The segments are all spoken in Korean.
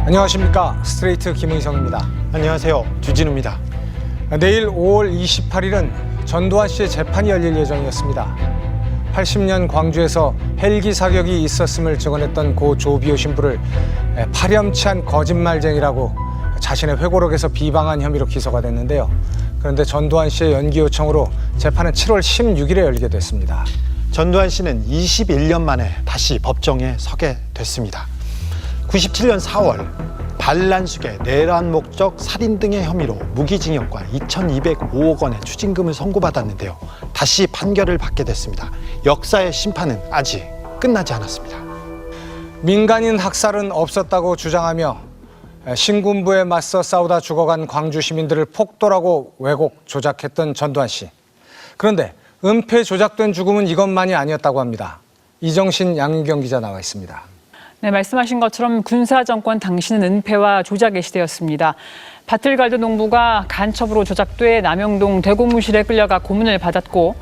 안녕하십니까. 스트레이트 김의성입니다. 안녕하세요. 주진우입니다. 내일 5월 28일은 전두환 씨의 재판이 열릴 예정이었습니다. 80년 광주에서 헬기 사격이 있었음을 증언했던 고 조비오 신부를 파렴치한 거짓말쟁이라고 자신의 회고록에서 비방한 혐의로 기소가 됐는데요. 그런데 전두환 씨의 연기 요청으로 재판은 7월 16일에 열리게 됐습니다. 전두환 씨는 21년 만에 다시 법정에 서게 됐습니다. 97년 4월 반란수계, 내란 목적, 살인 등의 혐의로 무기징역과 2,205억 원의 추징금을 선고받았는데요. 다시 판결을 받게 됐습니다. 역사의 심판은 아직 끝나지 않았습니다. 민간인 학살은 없었다고 주장하며 신군부에 맞서 싸우다 죽어간 광주 시민들을 폭도라고 왜곡, 조작했던 전두환 씨. 그런데 은폐 조작된 죽음은 이것만이 아니었다고 합니다. 이정신 양윤경 기자 나와 있습니다. 네, 말씀하신 것처럼 군사정권 당시는 은폐와 조작의 시대였습니다. 바틀갈드 농부가 간첩으로 조작돼 남영동 대고무실에 끌려가 고문을 받았고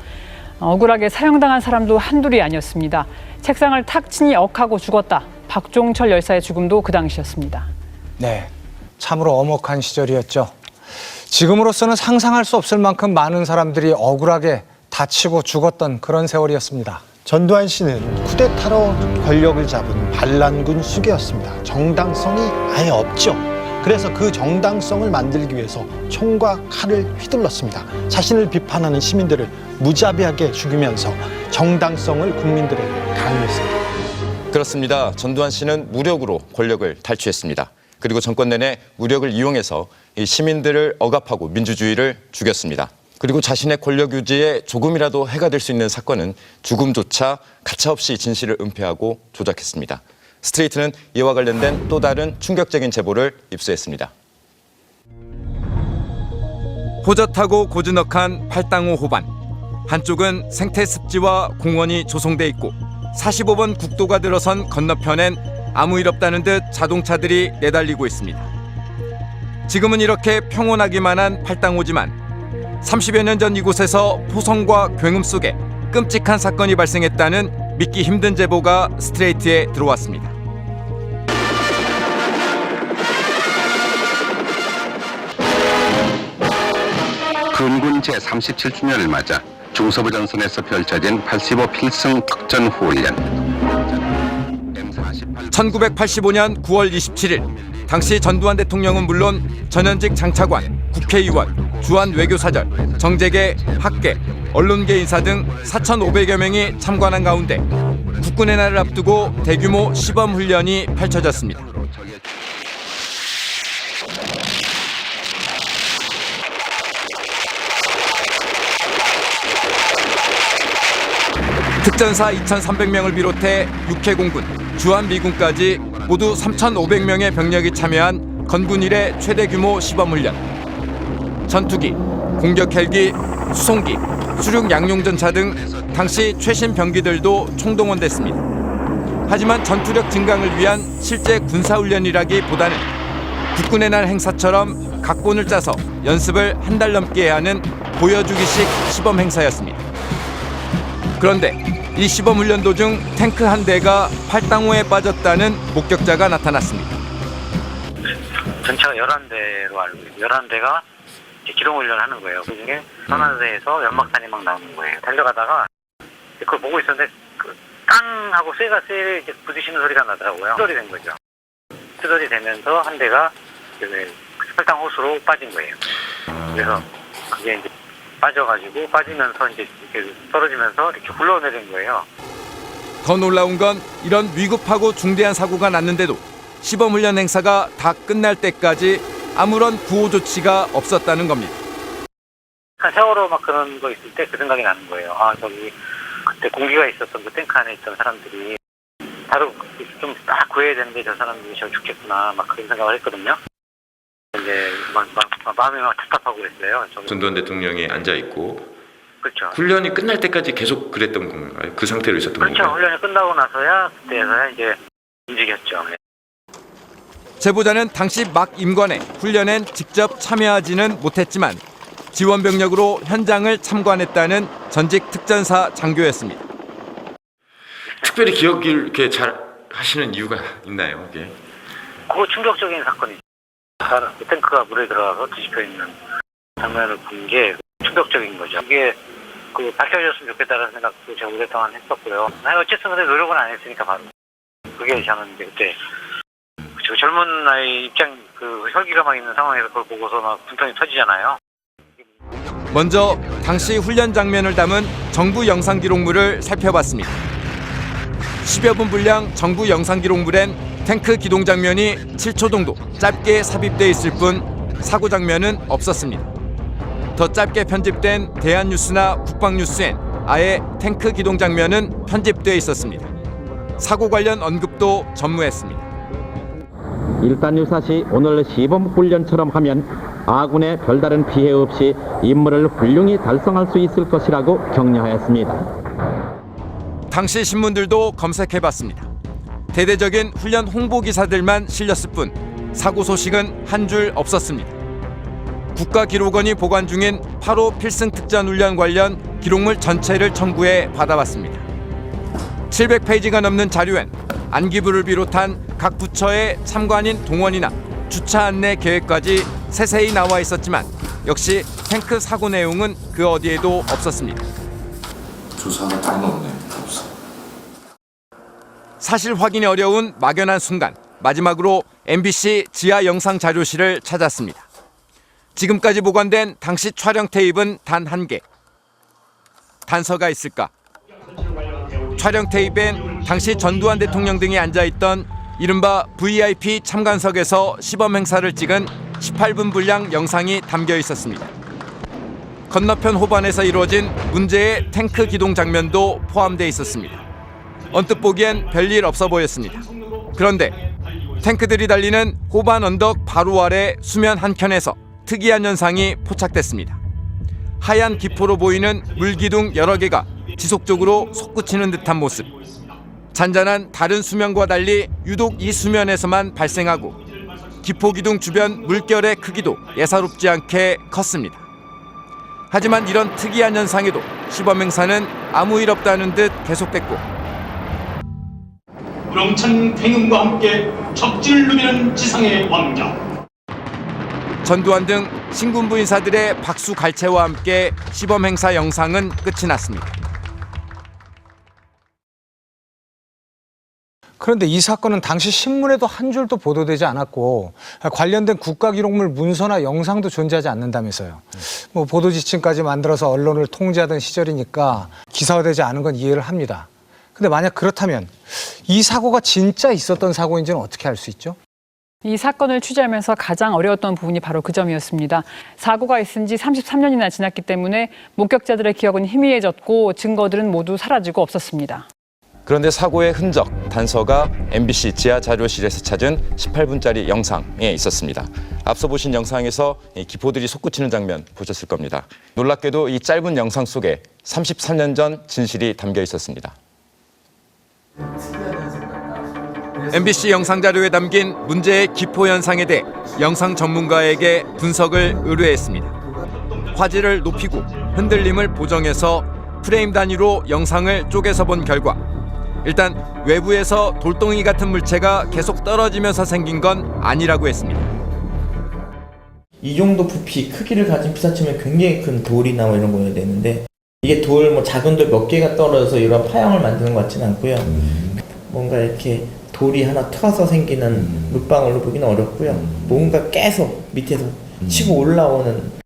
억울하게 사형당한 사람도 한둘이 아니었습니다. 책상을 탁 치니 억하고 죽었다. 박종철 열사의 죽음도 그 당시였습니다. 네, 참으로 엄혹한 시절이었죠. 지금으로서는 상상할 수 없을 만큼 많은 사람들이 억울하게 다치고 죽었던 그런 세월이었습니다. 전두환 씨는 쿠데타로 권력을 잡은 반란군 수괴였습니다. 정당성이 아예 없죠. 그래서 그 정당성을 만들기 위해서 총과 칼을 휘둘렀습니다. 자신을 비판하는 시민들을 무자비하게 죽이면서 정당성을 국민들에게 강요했습니다. 그렇습니다. 전두환 씨는 무력으로 권력을 탈취했습니다. 그리고 정권 내내 무력을 이용해서 이 시민들을 억압하고 민주주의를 죽였습니다. 그리고 자신의 권력 유지에 조금이라도 해가 될 수 있는 사건은 죽음조차 가차없이 진실을 은폐하고 조작했습니다. 스트레이트는 이와 관련된 또 다른 충격적인 제보를 입수했습니다. 호젓하고 고즈넉한 팔당호 호반. 한쪽은 생태습지와 공원이 조성돼 있고 45번 국도가 들어선 건너편엔 아무 일 없다는 듯 자동차들이 내달리고 있습니다. 지금은 이렇게 평온하기만 한 팔당호지만 30여 년 전 이곳에서 포성과 굉음 속에 끔찍한 사건이 발생했다는 믿기 힘든 제보가 스트레이트에 들어왔습니다. 근군 제37주년을 맞아 중서부 전선에서 펼쳐진 85 필승 특전 훈련. 1985년 9월 27일 당시 전두환 대통령은 물론 전현직 장차관, 국회의원, 주한 외교사절, 정재계, 학계, 언론계 인사 등 4,500여 명이 참관한 가운데 국군의 날을 앞두고 대규모 시범훈련이 펼쳐졌습니다. 특전사 2,300명을 비롯해 육해공군, 주한미군까지 모두 3,500명의 병력이 참여한 건군 이래 최대 규모 시범훈련. 전투기, 공격 헬기, 수송기, 수륙 양용전차 등 당시 최신 병기들도 총동원됐습니다. 하지만 전투력 증강을 위한 실제 군사훈련이라기보다는 국군의 날 행사처럼 각본을 짜서 연습을 한 달 넘게 해야 하는 보여주기식 시범 행사였습니다. 그런데 이 시범훈련 도중 탱크 한 대가 팔당호에 빠졌다는 목격자가 나타났습니다. 전차가 11대로 알고 있어요. 11대가 기동훈련을 하는 거예요. 그중에 선안대에서 연막탄이 막 나오는 거예요. 달려가다가 그걸 보고 있었는데 깡 하고 쇠가 쇠를 이제 부딪히는 소리가 나더라고요. 투덜이 된 거죠. 투덜이 되면서 한 대가 팔당 호수로 빠진 거예요. 그래서 그게 이제 빠지면서 이제 이렇게 떨어지면서 이렇게 굴러내린 거예요. 더 놀라운 건 이런 위급하고 중대한 사고가 났는데도 시범훈련 행사가 다 끝날 때까지 아무런 구호 조치가 없었다는 겁니다. 세월호 막 그런 거 있을 때 그 생각이 나는 거예요. 아, 저기 그때 공기가 있었던 그 탱크 안에 있던 사람들이 바로 좀 딱 구해야 되는데 저 사람들이 저 죽겠구나 막 그런 생각을 했거든요. 이제 마음이 막 답답하고 그랬어요. 전두환 대통령이 앉아 있고, 그렇죠. 훈련이 끝날 때까지 계속 그랬던 건가요? 그 상태로 있었던 건가요? 그렇죠. 훈련이 끝나고 나서야 그때서야 이제 움직였죠. 제보자는 당시 막 임관해 훈련엔 직접 참여하지는 못했지만 지원 병력으로 현장을 참관했다는 전직 특전사 장교였습니다. 특별히 기억을 이렇게 잘 하시는 이유가 있나요? 이게? 그거 충격적인 사건이죠. 탱크가 물에 들어가서 뒤집혀 있는 장면을 본 게 충격적인 거죠. 이게 밝혀졌으면 좋겠다는 생각도 제가 오랫동안 했었고요. 어쨌든 근데 노력은 안 했으니까 바로 그게 저는 이제 그때 그 젊은 나이 입장 혈기가 막 있는 상황에서 그걸 보고서 막 분통이 터지잖아요. 먼저 당시 훈련 장면을 담은 정부 영상 기록물을 살펴봤습니다. 10여 분 분량 정부 영상 기록물엔 탱크 기동 장면이 7초 정도 짧게 삽입돼 있을 뿐 사고 장면은 없었습니다. 더 짧게 편집된 대한뉴스나 국방뉴스엔 아예 탱크 기동 장면은 편집돼 있었습니다. 사고 관련 언급도 전무했습니다. 일단 유사시 오늘 시범 훈련처럼 하면 아군의 별다른 피해 없이 임무를 훌륭히 달성할 수 있을 것이라고 격려하였습니다. 당시 신문들도 검색해봤습니다. 대대적인 훈련 홍보 기사들만 실렸을 뿐 사고 소식은 한 줄 없었습니다. 국가기록원이 보관 중인 8호 필승특전훈련 관련 기록물 전체를 청구해 받아봤습니다. 700페이지가 넘는 자료엔 안기부를 비롯한 각 부처의 참관인 동원이나 주차 안내 계획까지 세세히 나와 있었지만 역시 탱크 사고 내용은 그 어디에도 없었습니다. 조사가 따로 없네. 없어. 사실 확인이 어려운 막연한 순간 마지막으로 MBC 지하 영상 자료실을 찾았습니다. 지금까지 보관된 당시 촬영 테이프는 단 1개. 단서가 있을까? 촬영 테이프엔 당시 전두환 대통령 등이 앉아있던 이른바 VIP 참관석에서 시범 행사를 찍은 18분 분량 영상이 담겨 있었습니다. 건너편 호반에서 이루어진 문제의 탱크 기동 장면도 포함되어 있었습니다. 언뜻 보기엔 별일 없어 보였습니다. 그런데 탱크들이 달리는 호반 언덕 바로 아래 수면 한켠에서 특이한 현상이 포착됐습니다. 하얀 기포로 보이는 물기둥 여러 개가 지속적으로 솟구치는 듯한 모습. 잔잔한 다른 수면과 달리 유독 이 수면에서만 발생하고 기포기둥 주변 물결의 크기도 예사롭지 않게 컸습니다. 하지만 이런 특이한 현상에도 시범 행사는 아무 일 없다는 듯 계속됐고 우렁찬 굉음과 함께 적진을 누비는 지상의 왕자. 전두환 등 신군부 인사들의 박수 갈채와 함께 시범 행사 영상은 끝이 났습니다. 그런데 이 사건은 당시 신문에도 한 줄도 보도되지 않았고 관련된 국가기록물 문서나 영상도 존재하지 않는다면서요. 보도 지침까지 만들어서 언론을 통제하던 시절이니까 기사화되지 않은 건 이해를 합니다. 근데 만약 그렇다면 이 사고가 진짜 있었던 사고인지는 어떻게 알 수 있죠? 이 사건을 취재하면서 가장 어려웠던 부분이 바로 그 점이었습니다. 사고가 있은 지 33년이나 지났기 때문에 목격자들의 기억은 희미해졌고 증거들은 모두 사라지고 없었습니다. 그런데 사고의 흔적, 단서가 MBC 지하 자료실에서 찾은 18분짜리 영상에 있었습니다. 앞서 보신 영상에서 기포들이 솟구치는 장면 보셨을 겁니다. 놀랍게도 이 짧은 영상 속에 33년 전 진실이 담겨 있었습니다. MBC 영상 자료에 담긴 문제의 기포 현상에 대해 영상 전문가에게 분석을 의뢰했습니다. 화질을 높이고 흔들림을 보정해서 프레임 단위로 영상을 쪼개서 본 결과 일단 외부에서 돌덩이 같은 물체가 계속 떨어지면서 생긴 건 아니라고 했습니다. 이 정도 부피, 크기를 가진 피사체면 굉장히 큰 돌이나 이런 거여야 되는데 이게 작은 돌 몇 개가 떨어져서 이런 파형을 만드는 것 같지는 않고요. 뭔가 이렇게 돌이 하나 트어서 생기는 물방울로 보기는 어렵고요. 뭔가 계속 밑에서 치고 올라오는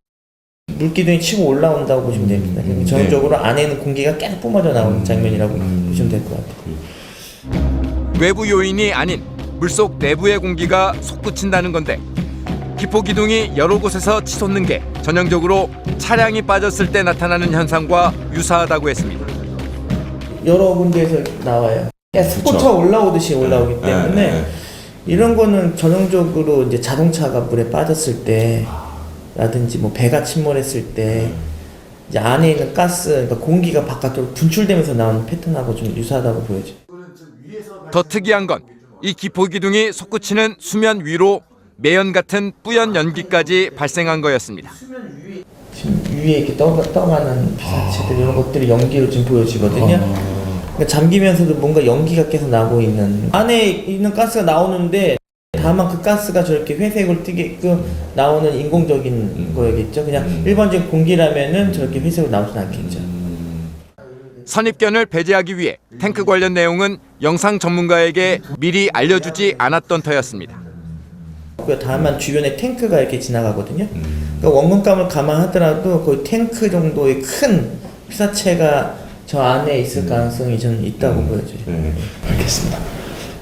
물기둥이 치고 올라온다고 보시면 됩니다. 전형적으로 안에는 공기가 계속 뿜어져 나오는 장면이라고 보시면 될 것 같아요. 외부 요인이 아닌 물속 내부의 공기가 솟구친다는 건데 기포 기둥이 여러 곳에서 치솟는 게 전형적으로 차량이 빠졌을 때 나타나는 현상과 유사하다고 했습니다. 여러 군데에서 나와요. 스포츠가 올라오듯이 올라오기 때문에 이런 거는 전형적으로 이제 자동차가 물에 빠졌을 때 라든지 배가 침몰했을 때 이제 안에 있는 가스, 그러니까 공기가 바깥으로 분출되면서 나오는 패턴하고 좀 유사하다고 보여져요. 더 특이한 건 이 기포 기둥이 솟구치는 수면 위로 매연 같은 뿌연 연기까지 발생한 거였습니다. 지금 위에 이렇게 떠가는 피사체들 이런 것들이 연기로 지금 보여지거든요. 그러니까 잠기면서도 뭔가 연기가 계속 나고 있는 안에 있는 가스가 나오는데 다만 그 가스가 저렇게 회색으로 튀게끔 나오는 인공적인 거겠죠. 그냥 일반적인 공기라면은 저렇게 회색으로 나오진 않겠죠. 선입견을 배제하기 위해 탱크 관련 내용은 영상 전문가에게 미리 알려주지 않았던 터였습니다. 다만 주변에 탱크가 이렇게 지나가거든요. 그러니까 원근감을 감안하더라도 거의 탱크 정도의 큰 피사체가 저 안에 있을 가능성이 저는 있다고 보여져요. 알겠습니다.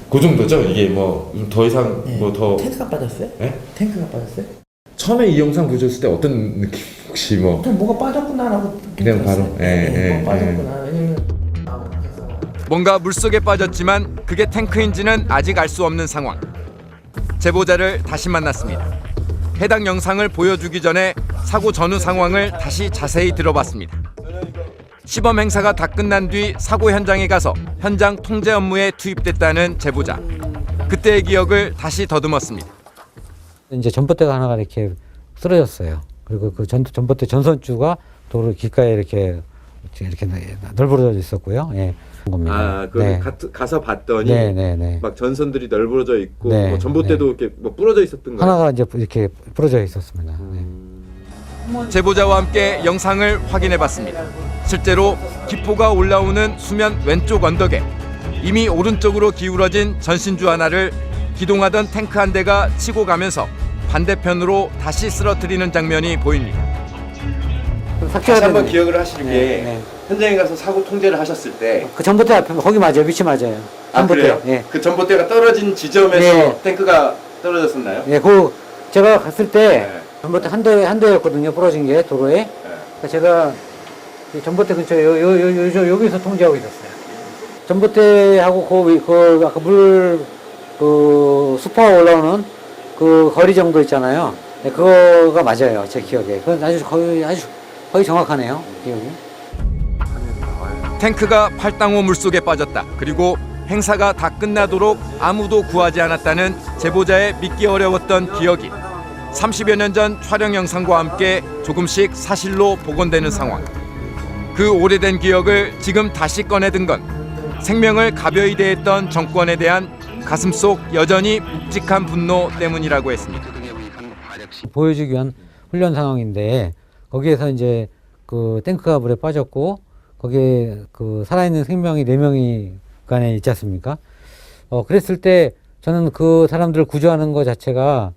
그 정도죠? 이게 뭐 더 이상 뭐 더 탱크가 빠졌어요? 네? 탱크가 빠졌어요? 처음에 이 영상 보셨을 때 어떤 느낌 혹시 뭐 좀 뭐가 빠졌구나라고 그냥 바로 뭐가 빠졌구나. 왜냐면 뭔가 물속에 빠졌지만 그게 탱크인지는 아직 알 수 없는 상황. 제보자를 다시 만났습니다. 해당 영상을 보여주기 전에 사고 전후 상황을 다시 자세히 들어봤습니다. 시범 행사가 다 끝난 뒤 사고 현장에 가서 현장 통제 업무에 투입됐다는 제보자. 그때의 기억을 다시 더듬었습니다. 이제 전봇대가 하나가 이렇게 쓰러졌어요. 그리고 그 전봇대 전선주가 도로 길가에 이렇게 널브러져 있었고요. 예. 겁니다. 네. 가서 봤더니 네. 막 전선들이 널브러져 있고 네, 뭐 전봇대도 이렇게 뭐 부러져 있었던 거예요. 하나가 이제 이렇게 부러져 있었습니다. 제보자와 함께 영상을 확인해봤습니다. 실제로 기포가 올라오는 수면 왼쪽 언덕에 이미 오른쪽으로 기울어진 전신주 하나를 기동하던 탱크 한 대가 치고 가면서 반대편으로 다시 쓰러뜨리는 장면이 보입니다. 다시 한번 기억을 하시는 게 현장에 가서 사고 통제를 하셨을 때 그 전봇대 앞에 거기 맞아요. 위치 맞아요. 전봇대. 그래요? 예. 그 전봇대가 떨어진 지점에서 네. 탱크가 떨어졌었나요? 예, 제가 갔을 때 전봇대 한 대였거든요. 부러진 게 도로에. 그러니까 제가 이 전봇대 근처에 여기서 통제하고 있었어요. 전봇대하고 그 아까 수파가 올라오는 그 거리 정도 있잖아요. 네, 그거가 맞아요. 제 기억에. 그건 거의 정확하네요. 기억이. 탱크가 팔당호 물속에 빠졌다. 그리고 행사가 다 끝나도록 아무도 구하지 않았다는 제보자의 믿기 어려웠던 기억이 30여 년 전 촬영 영상과 함께 조금씩 사실로 복원되는 상황. 그 오래된 기억을 지금 다시 꺼내든 건 생명을 가벼이 대했던 정권에 대한 가슴속 여전히 묵직한 분노 때문이라고 했습니다. 보여주기 위한 훈련 상황인데 거기에서 이제 그 탱크가 물에 빠졌고 거기에 그 살아있는 생명이 4명이 그 안에 있지 않습니까? 그랬을 때 저는 그 사람들을 구조하는 것 자체가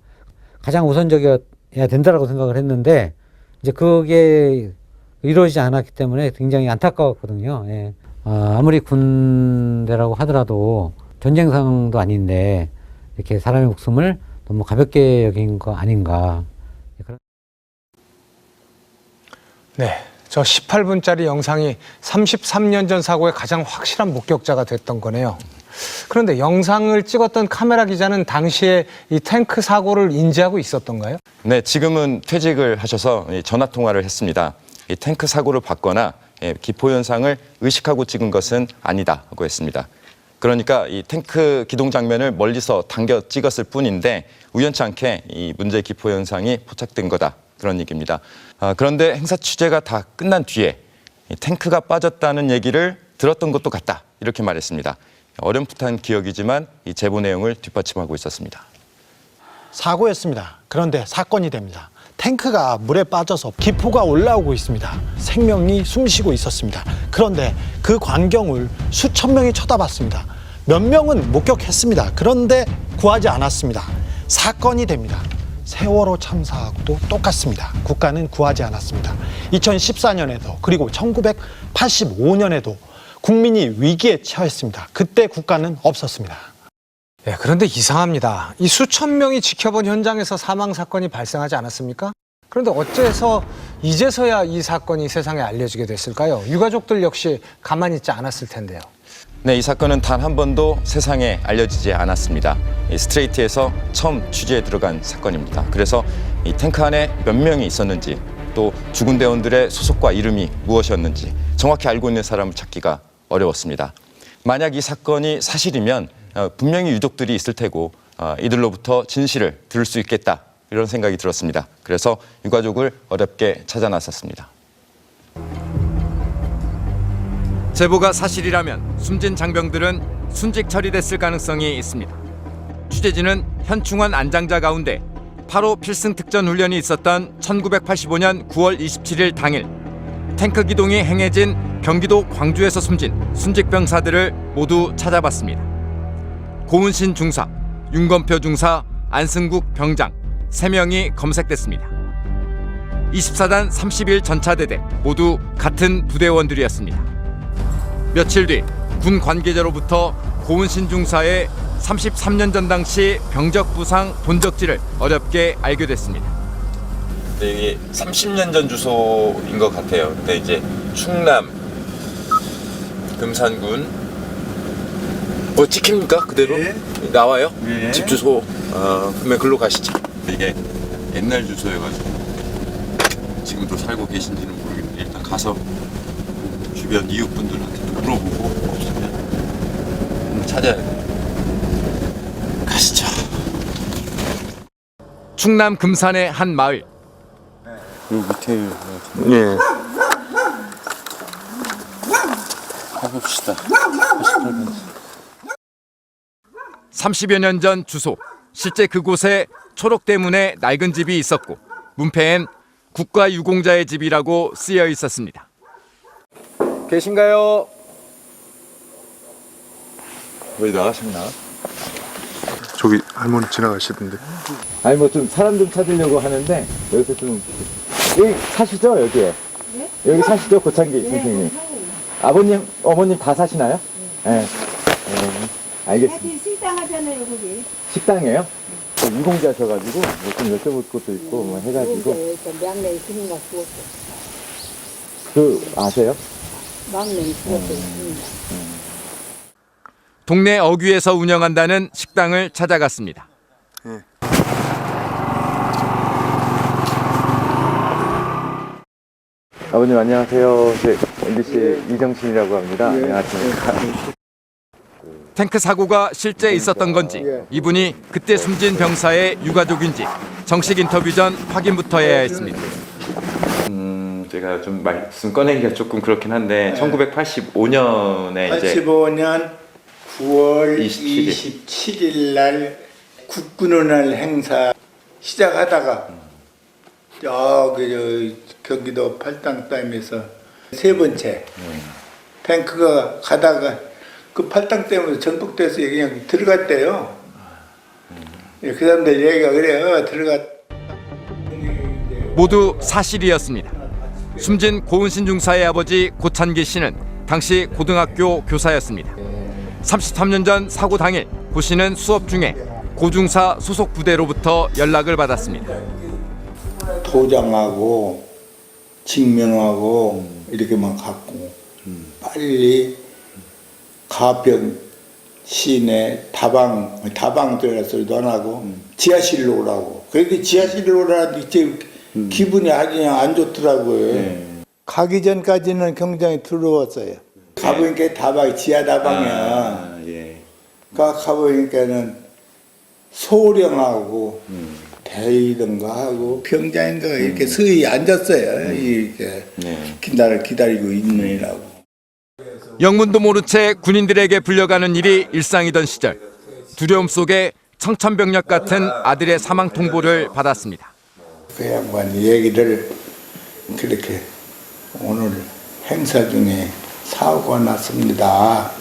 가장 우선적이어야 된다라고 생각을 했는데 이제 그게 이루어지지 않았기 때문에 굉장히 안타까웠거든요. 예. 아무리 군대라고 하더라도 전쟁 상황도 아닌데 이렇게 사람의 목숨을 너무 가볍게 여긴 거 아닌가. 네, 저 18분짜리 영상이 33년 전 사고의 가장 확실한 목격자가 됐던 거네요. 그런데 영상을 찍었던 카메라 기자는 당시에 이 탱크 사고를 인지하고 있었던가요? 네, 지금은 퇴직을 하셔서 전화 통화를 했습니다. 이 탱크 사고를 봤거나 기포 현상을 의식하고 찍은 것은 아니다고 했습니다. 그러니까 이 탱크 기동 장면을 멀리서 당겨 찍었을 뿐인데 우연치 않게 이 문제 기포 현상이 포착된 거다. 그런 얘기입니다. 그런데 행사 취재가 다 끝난 뒤에 이 탱크가 빠졌다는 얘기를 들었던 것도 같다. 이렇게 말했습니다. 어렴풋한 기억이지만 이 제보 내용을 뒷받침하고 있었습니다. 사고였습니다. 그런데 사건이 됩니다. 탱크가 물에 빠져서 기포가 올라오고 있습니다. 생명이 숨쉬고 있었습니다. 그런데 그 광경을 수천 명이 쳐다봤습니다. 몇 명은 목격했습니다. 그런데 구하지 않았습니다. 사건이 됩니다. 세월호 참사하고도 똑같습니다. 국가는 구하지 않았습니다. 2014년에도 그리고 1985년에도 국민이 위기에 처했습니다. 그때 국가는 없었습니다. 네, 그런데 이상합니다. 이 수천 명이 지켜본 현장에서 사망 사건이 발생하지 않았습니까? 그런데 어째서 이제서야 이 사건이 세상에 알려지게 됐을까요? 유가족들 역시 가만히 있지 않았을 텐데요. 네, 이 사건은 단 한 번도 세상에 알려지지 않았습니다. 이 스트레이트에서 처음 취재에 들어간 사건입니다. 그래서 이 탱크 안에 몇 명이 있었는지 또 죽은 대원들의 소속과 이름이 무엇이었는지 정확히 알고 있는 사람을 찾기가 어려웠습니다. 만약 이 사건이 사실이면 분명히 유족들이 있을 테고 이들로부터 진실을 들을 수 있겠다 이런 생각이 들었습니다. 그래서 유가족을 어렵게 찾아 나섰습니다. 제보가 사실이라면 숨진 장병들은 순직 처리됐을 가능성이 있습니다. 취재진은 현충원 안장자 가운데 8호 필승 특전 훈련이 있었던 1985년 9월 27일 당일 탱크 기동이 행해진 경기도 광주에서 숨진 순직 병사들을 모두 찾아봤습니다. 고은신 중사, 윤건표 중사, 안승국 병장 3명이 검색됐습니다. 24단 31 전차대대 모두 같은 부대원들이었습니다. 며칠 뒤 군 관계자로부터 고은신 중사의 33년 전 당시 병적 부상 본적지를 어렵게 알게 됐습니다. 이게 30년 전 주소인 것 같아요. 근데 이제 충남 금산군 찍힙니까? 그대로? 나와요? 집 주소. 그러면 글로 가시죠. 이게 옛날 주소여가지고 지금도 살고 계신지는 모르겠는데 일단 가서 주변 이웃분들한테 물어보고 없으면 찾아야 돼요. 가시죠. 충남 금산의 한 마을. 요 밑에 예. 가봅시다. 30여 년 전 주소. 실제 그곳에 초록 때문에 낡은 집이 있었고 문패엔 국가유공자의 집이라고 쓰여 있었습니다. 계신가요? 왜 나가셨나? 저기 할머니 지나가시던데. 아니 뭐 좀 사람 좀 찾으려고 하는데 여기서 좀 여기 사시죠 여기에? 네? 여기 사시죠 고창기 선생님? 아버님, 어머님 다 사시나요? 네. 알겠습니다. 식당 하잖아요 거기. 식당이에요? 유공자셔가지고 뭐 좀 여쭤볼 것도 있고 뭐 해가지고. 막내 주인가 죽었어. 그 아세요? 막내 죽었어. 동네 어귀에서 운영한다는 식당을 찾아갔습니다. 아버님 안녕하세요. MBC 이정신이라고 합니다. 안녕하십니까. 탱크 사고가 실제 있었던 건지 이분이 그때 숨진 병사의 유가족인지 정식 인터뷰 전 확인부터 해야 했습니다. 제가 좀 말씀 꺼내기가 조금 그렇긴 한데 1985년에 이제 85년 9월 27일. 27일 날 국군의날 행사 시작하다가 저기 경기도 팔당댐에서 세 번째 탱크가 가다가 그 팔당 때문에 전복돼서 그냥 들어갔대요. 그 사람들 얘기가 그래요. 들어갔. 모두 사실이었습니다. 숨진 고은신 중사의 아버지 고찬기 씨는 당시 고등학교 교사였습니다. 33년 전 사고 당일 고 씨는 수업 중에 고중사 소속 부대로부터 연락을 받았습니다. 도장하고 증명하고 이렇게만 갖고 빨리 가평 시내 다방 들어갈 소리도 안 하고 지하실로 오라고. 그런데 지하실로 오라는데 이제 기분이 아주 그냥 안 좋더라고요. 가기 전까지는 경장이 들어왔어요. 가보니까 다방 지하 다방이야. 가보니까는 소령하고 대위든가 하고 병장인가 이렇게 서히 앉았어요. 이렇게 나를 기다리고 있느라고. 영문도 모른 채 군인들에게 불려가는 일이 일상이던 시절 두려움 속에 청천벽력 같은 아들의 사망 통보를 받았습니다. 그 양반 얘기를 그렇게 오늘 행사 중에 사고가 났습니다.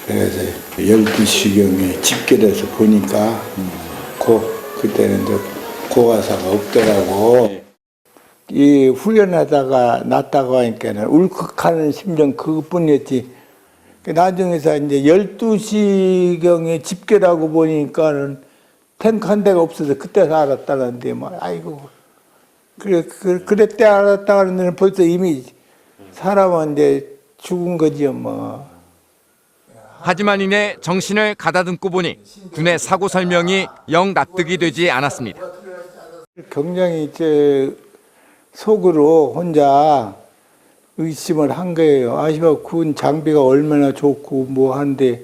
그래서 12시경에 집결해서 보니까 그때는 고가사가 없더라고. 이 훈련하다가 났다고 하니까는 울컥하는 심정 그것뿐이었지. 나중에서 이제 12시경에 집결하고 보니까는 탱크 한 대가 없어서 그때서 알았다는데 뭐 아이고 그랬대 알았다 하는데 벌써 이미 사람은 이제 죽은 거지요 뭐. 하지만 이내 정신을 가다듬고 보니 군의 사고 설명이 영 납득이 되지 않았습니다. 굉장히 이제 속으로 혼자 의심을 한 거예요. 아시아 군 장비가 얼마나 좋고 뭐 한데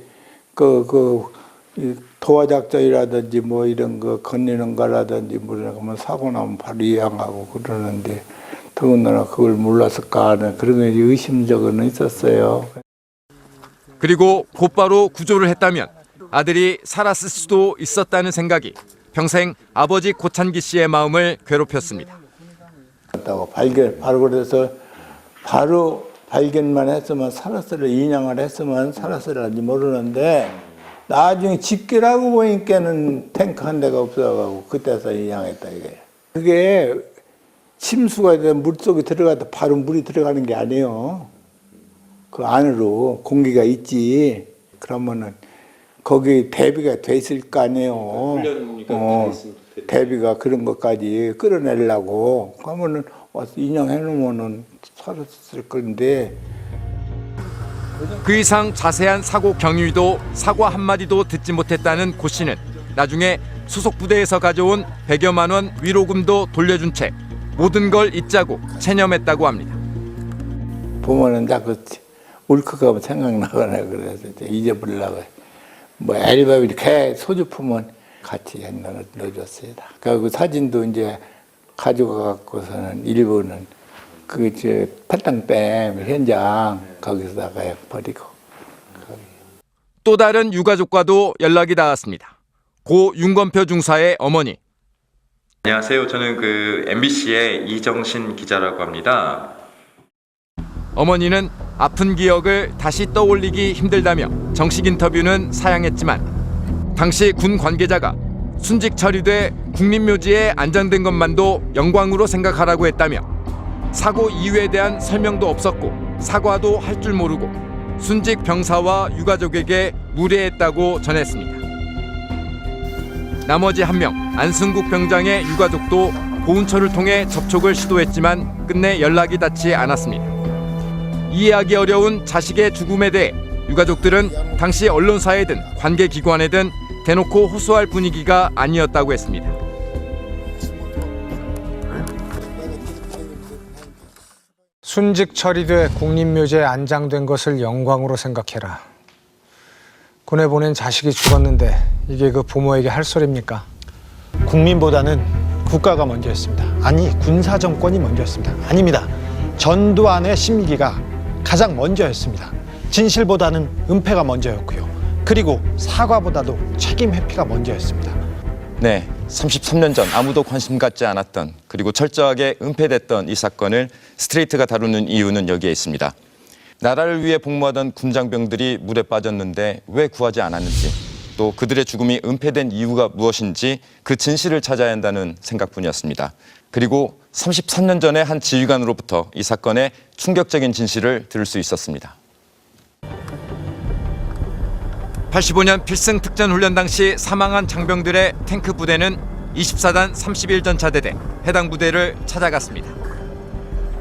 도하작전이라든지 뭐 이런 거 건네는 거라든지 뭐 이런 거면 사고 나면 바로 이양하고 그러는데 더군다나 그걸 몰랐을까 하는 그런 의심적은 있었어요. 그리고 곧바로 구조를 했다면 아들이 살았을 수도 있었다는 생각이 평생 아버지 고찬기 씨의 마음을 괴롭혔습니다. 발굴해서 바로 발견만 했으면 살았을, 인양을 했으면 살았을지 모르는데 나중에 집계라고 보니까는 탱크 한 대가 없어가지고 그때서 인양했다 이게. 그게 침수가 돼 물속에 들어가다 바로 물이 들어가는 게 아니에요. 그 안으로 공기가 있지. 그러면은 거기 대비가 돼 있을 거 아니에요. 대비가 그런 것까지 끌어내려고 그러면은 와서 인양해 놓으면은 살았을 건데. 그 이상 자세한 사고 경위도 사과 한마디도 듣지 못했다는 고 씨는 나중에 소속 부대에서 가져온 100여만 원 위로금도 돌려준 채 모든 걸 잊자고 체념했다고 합니다. 보면은 자꾸 울컥하면 생각나거나 그래서 잊어버리려고 뭐 앨범 이렇게 소지품은 같이 넣어줬어요. 그 사진도 이제 가져가 갖고서는 일부는 그 팔당댐 현장 거기서다가 버리고. 또 다른 유가족과도 연락이 닿았습니다. 고 윤건표 중사의 어머니. 안녕하세요. 저는 그 MBC의 이정신 기자라고 합니다. 어머니는 아픈 기억을 다시 떠올리기 힘들다며 정식 인터뷰는 사양했지만 당시 군 관계자가 순직 처리돼 국립묘지에 안장된 것만도 영광으로 생각하라고 했다며 사고 이유에 대한 설명도 없었고 사과도 할 줄 모르고 순직 병사와 유가족에게 무례했다고 전했습니다. 나머지 한 명 안승국 병장의 유가족도 보훈처를 통해 접촉을 시도했지만 끝내 연락이 닿지 않았습니다. 이해하기 어려운 자식의 죽음에 대해 유가족들은 당시 언론사에든 관계기관에든 대놓고 호소할 분위기가 아니었다고 했습니다. 순직 처리돼 국립묘지에 안장된 것을 영광으로 생각해라. 군에 보낸 자식이 죽었는데 이게 그 부모에게 할 소리입니까? 국민보다는 국가가 먼저였습니다. 아니, 군사정권이 먼저였습니다. 아닙니다. 전두환의 심기가 가장 먼저였습니다. 진실보다는 은폐가 먼저였고요. 그리고 사과보다도 책임 회피가 먼저였습니다. 네, 33년 전 아무도 관심 갖지 않았던 그리고 철저하게 은폐됐던 이 사건을 스트레이트가 다루는 이유는 여기에 있습니다. 나라를 위해 복무하던 군장병들이 물에 빠졌는데 왜 구하지 않았는지, 또 그들의 죽음이 은폐된 이유가 무엇인지 그 진실을 찾아야 한다는 생각뿐이었습니다. 그리고 33년 전에 한 지휘관으로부터 이 사건의 충격적인 진실을 들을 수 있었습니다. 85년 필승 특전 훈련 당시 사망한 장병들의 탱크 부대는 24단 31전차대대 해당 부대를 찾아갔습니다.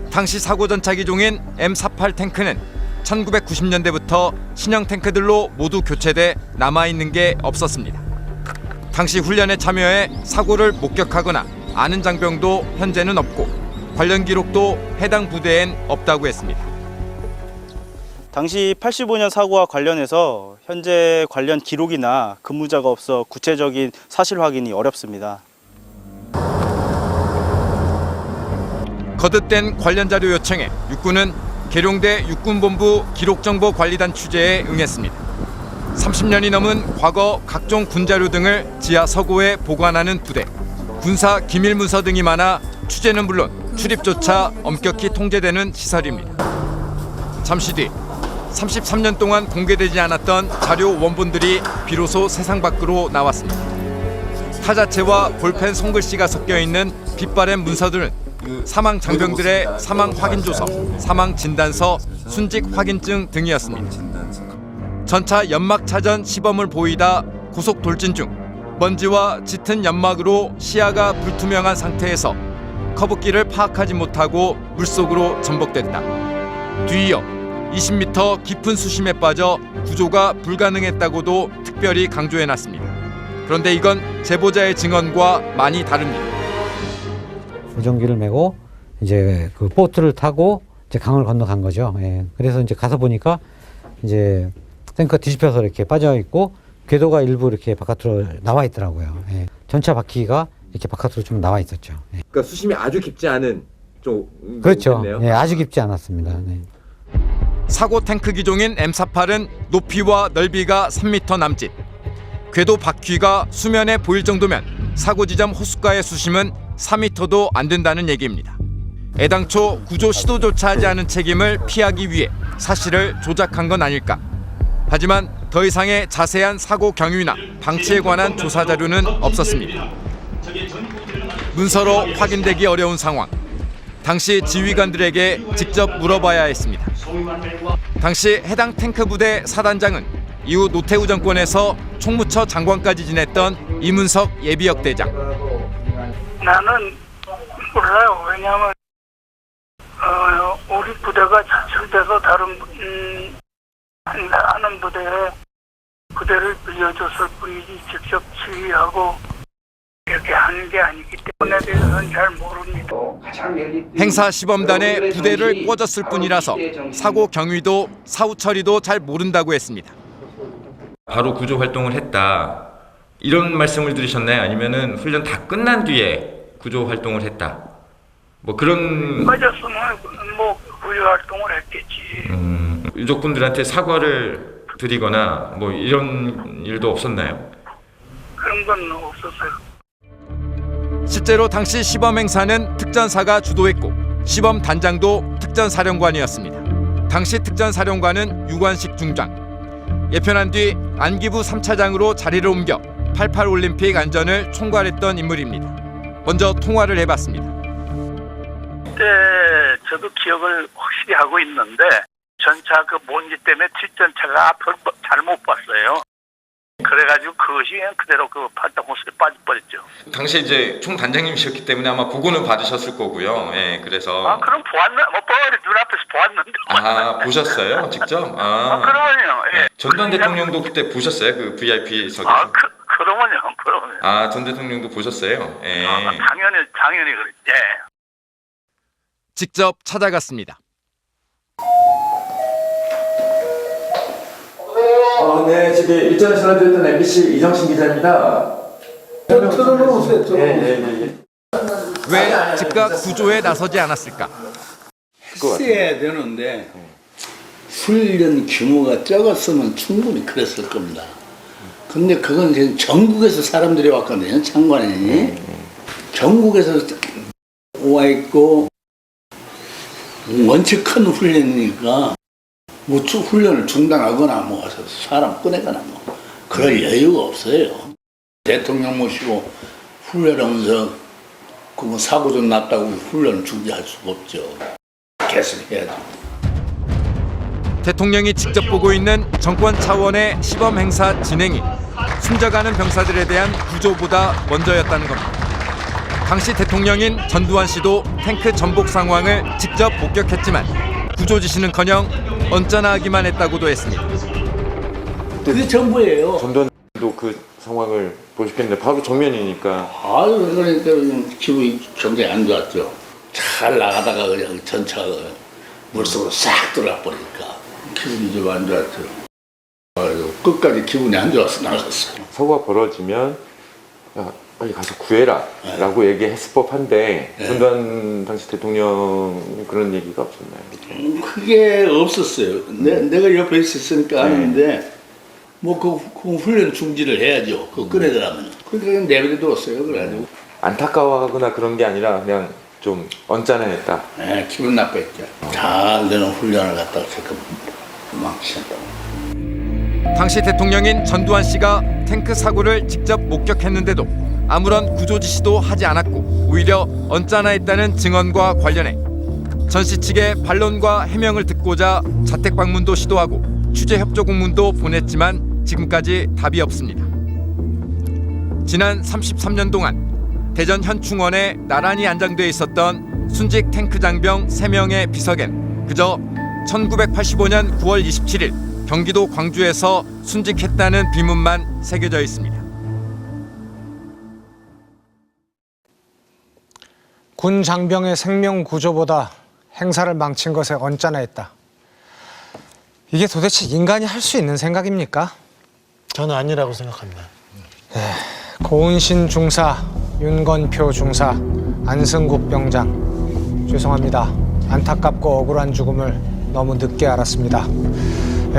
당시 사고 전차 기종인 M48 탱크는 1990년대부터 신형 탱크들로 모두 교체돼 남아있는 게 없었습니다. 당시 훈련에 참여해 사고를 목격하거나 아는 장병도 현재는 없고 관련 기록도 해당 부대엔 없다고 했습니다. 당시 85년 사고와 관련해서 현재 관련 기록이나 근무자가 없어 구체적인 사실 확인이 어렵습니다. 거듭된 관련 자료 요청에 육군은 계룡대 육군본부 기록정보관리단 취재에 응했습니다. 30년이 넘은 과거 각종 군자료 등을 지하 서고에 보관하는 부대, 군사 기밀문서 등이 많아 취재는 물론 출입조차 엄격히 통제되는 시설입니다. 잠시 뒤 33년 동안 공개되지 않았던 자료 원본들이 비로소 세상 밖으로 나왔습니다. 타자체와 볼펜 손글씨가 섞여 있는 빛바랜 문서들은 사망 장병들의 사망 확인조서, 사망 진단서, 순직 확인증 등이었습니다. 전차 연막 차전 시범을 보이다 고속 돌진 중 먼지와 짙은 연막으로 시야가 불투명한 상태에서 커브길을 파악하지 못하고 물속으로 전복됐다. 뒤이어 20m 깊은 수심에 빠져 구조가 불가능했다고도 특별히 강조해놨습니다. 그런데 이건 제보자의 증언과 많이 다릅니다. 조종기를 메고 이제 그 보트를 타고 이제 강을 건너간 거죠. 예. 그래서 이제 가서 보니까 이제 탱크 뒤집혀서 이렇게 빠져 있고 궤도가 일부 이렇게 바깥으로 나와 있더라고요. 예. 전차 바퀴가 이렇게 바깥으로 좀 나와 있었죠. 예. 그러니까 수심이 아주 깊지 않은 쪽. 그렇죠. 예, 아주 깊지 않았습니다. 네. 사고 탱크 기종인 M48은 높이와 넓이가 3m 남짓, 궤도 바퀴가 수면에 보일 정도면 사고 지점 호숫가의 수심은 4m도 안 된다는 얘기입니다. 애당초 구조 시도조차 하지 않은 책임을 피하기 위해 사실을 조작한 건 아닐까. 하지만 더 이상의 자세한 사고 경위나 방치에 관한 조사 자료는 없었습니다. 문서로 확인되기 어려운 상황. 당시 지휘관들에게 직접 물어봐야 했습니다. 당시 해당 탱크 부대 사단장은 이후 노태우 정권에서 총무처 장관까지 지냈던 이문석 예비역 대장. 나는 몰라요. 왜냐하면 우리 부대가 차출돼서 다른 하는 부대를 빌려줬을 뿐이지 직접 지휘하고 이렇게 하는 게 아니기 때문에 대해서는 잘 모릅니다. 행사 시범단에 부대를 꿔줬을 뿐이라서 사고 경위도 사후 처리도 잘 모른다고 했습니다. 바로 구조 활동을 했다. 이런 말씀을 들으셨나요? 아니면은 훈련 다 끝난 뒤에 구조 활동을 했다. 뭐 그런 맞았으면 뭐 구조 활동을 했겠지. 유족분들한테 사과를 드리거나 뭐 이런 일도 없었나요? 그런 건 없었어요. 실제로 당시 시범 행사는 특전사가 주도했고 시범 단장도 특전사령관이었습니다. 당시 특전사령관은 유관식 중장. 예편한 뒤 안기부 3차장으로 자리를 옮겨 88 올림픽 안전을 총괄했던 인물입니다. 먼저 통화를 해봤습니다. 그때 저도 기억을 확실히 하고 있는데 전차 그 먼지 때문에 뒷전차가 앞을 잘 못 봤어요. 그래가지고 그것이 그냥 그대로 그 팔당호수에 빠져버렸죠. 당시 이제 총단장님이셨기 때문에 아마 보고는 받으셨을 거고요. 예, 그래서 그럼 눈앞에서 보았는데. 보셨어요? 직접? 그러면요. 예. 전두환 대통령도 그때 보셨어요? 그 VIP석에서? 그러면요. 전 대통령도 보셨어요? 예. 당연히 그랬지. 직접 찾아갔습니다. 네, 지금 일전에 전화드렸던 MBC 이정신 기자입니다. 틀어놓으세요. 왜 즉각 구조에 나서지 않았을까? 했어야 되는데 훈련 규모가 적었으면 충분히 그랬을 겁니다. 근데 그건 지금 전국에서 사람들이 왔거든요. 장관이 전국에서 와 있고 원체 큰 훈련이니까 뭐 훈련을 중단하거나 뭐 사람 꺼내거나 뭐 그럴 여유가 없어요. 대통령 모시고 훈련하면서 그 사고 좀 났다고 훈련 중지할 수가 없죠. 계속 해야죠. 대통령이 직접 보고 있는 정권 차원의 시범 행사 진행이 숨져가는 병사들에 대한 구조보다 먼저였다는 겁니다. 당시 대통령인 전두환 씨도 탱크 전복 상황을 직접 목격했지만 구조 지시는커녕 언짢아하기만 했다고도 했습니다. 그게 전부예요. 전두환도 그 상황을 보셨겠는데 바로 정면이니까. 그러니까 기분이 굉장히 안 좋았죠. 잘 나가다가 그냥 전차가 물속으로 싹 들어가 버리니까 기분이 좀 안 좋았죠. 끝까지 기분이 안 좋아서 나갔어요. 사고가 벌어지면 야, 빨리 가서 구해라 라고 얘기했을 법한데 전두환 당시 대통령 그런 얘기가 없었나요? 그게 없었어요. 내가 옆에 있었으니까 아는데 뭐 그 훈련 중지를 해야죠. 그거 꺼내더라면. 그러니까 내버려뒀어요. 그래가지고 안타까워하거나 그런 게 아니라 그냥 좀 언짢아했다. 네, 기분 나빴죠. 잘 되는 훈련을 갖다가 지금 망치셨다고. 당시 대통령인 전두환 씨가 탱크 사고를 직접 목격했는데도 아무런 구조 지시도 하지 않았고 오히려 언짢아했다는 증언과 관련해 전 씨 측의 반론과 해명을 듣고자 자택 방문도 시도하고 취재 협조 공문도 보냈지만 지금까지 답이 없습니다. 지난 33년 동안 대전 현충원에 나란히 안장돼 있었던 순직 탱크 장병 3명의 비석엔 그저 1985년 9월 27일 경기도 광주에서 순직했다는 비문만 새겨져 있습니다. 군 장병의 생명 구조보다 행사를 망친 것에 언짢아했다. 이게 도대체 인간이 할 수 있는 생각입니까? 저는 아니라고 생각합니다. 고은신 중사, 윤건표 중사, 안승국 병장, 죄송합니다. 안타깝고 억울한 죽음을 너무 늦게 알았습니다.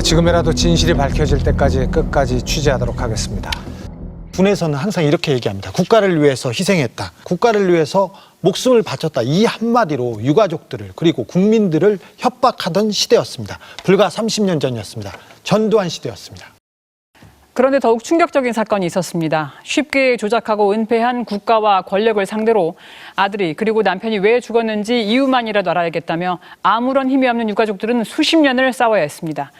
지금이라도 진실이 밝혀질 때까지 끝까지 취재하도록 하겠습니다. 군에서는 항상 이렇게 얘기합니다. 국가를 위해서 희생했다. 국가를 위해서 목숨을 바쳤다. 이 한마디로 유가족들을 그리고 국민들을 협박하던 시대였습니다. 불과 30년 전이었습니다. 전두환 시대였습니다. 그런데 더욱 충격적인 사건이 있었습니다. 쉽게 조작하고 은폐한 국가와 권력을 상대로 아들이 그리고 남편이 왜 죽었는지 이유만이라도 알아야겠다며 아무런 힘이 없는 유가족들은 수십 년을 싸워야 했습니다.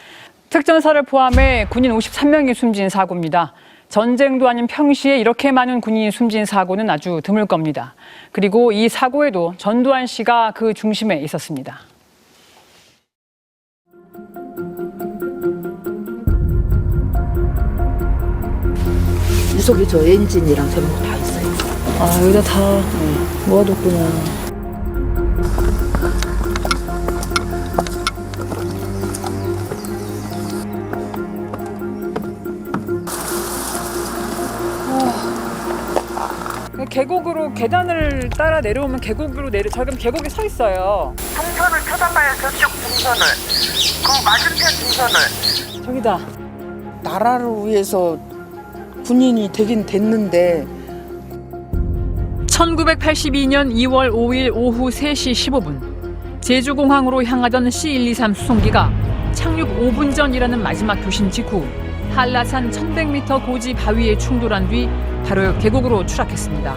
특전사를 포함해 군인 53명이 숨진 사고입니다. 전쟁도 아닌 평시에 이렇게 많은 군인이 숨진 사고는 아주 드물 겁니다. 그리고 이 사고에도 전두환 씨가 그 중심에 있었습니다. 유속이 저 엔진이랑 저런 거 다 있어요. 아, 여기다 다 모아뒀구나. 계곡으로 계단을 따라 내려오면 계곡으로 저기 계곡에 서 있어요. 동선을 찾아봐야 저쪽 동선을. 그 맞은편 동선을. 저기다. 나라를 위해서 군인이 되긴 됐는데 1982년 2월 5일 오후 3시 15분 제주공항으로 향하던 C-123 수송기가 착륙 5분 전이라는 마지막 교신 직후 한라산 1100m 고지 바위에 충돌한 뒤 바로 계곡으로 추락했습니다.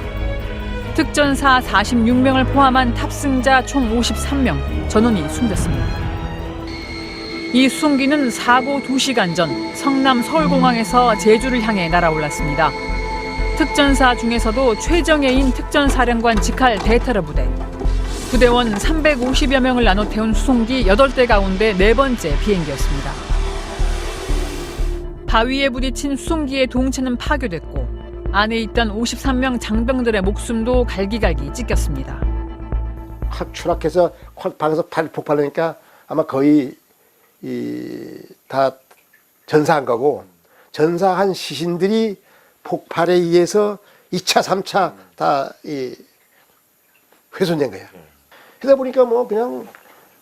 특전사 46명을 포함한 탑승자 총 53명, 전원이 숨졌습니다. 이 수송기는 사고 2시간 전 성남 서울공항에서 제주를 향해 날아올랐습니다. 특전사 중에서도 최정예인 특전사령관 직할 대테러 부대, 부대원 350여 명을 나눠 태운 수송기 8대 가운데 4번째 비행기였습니다. 바위에 부딪힌 수송기의 동체는 파괴됐고 안에 있던 53명 장병들의 목숨도 갈기갈기 찢겼습니다. 확 추락해서 확 방에서 폭발하니까 아마 거의 다 전사한 거고, 전사한 시신들이 폭발에 의해서 2차, 3차 다 훼손된 거야. 그러다 보니까 뭐 그냥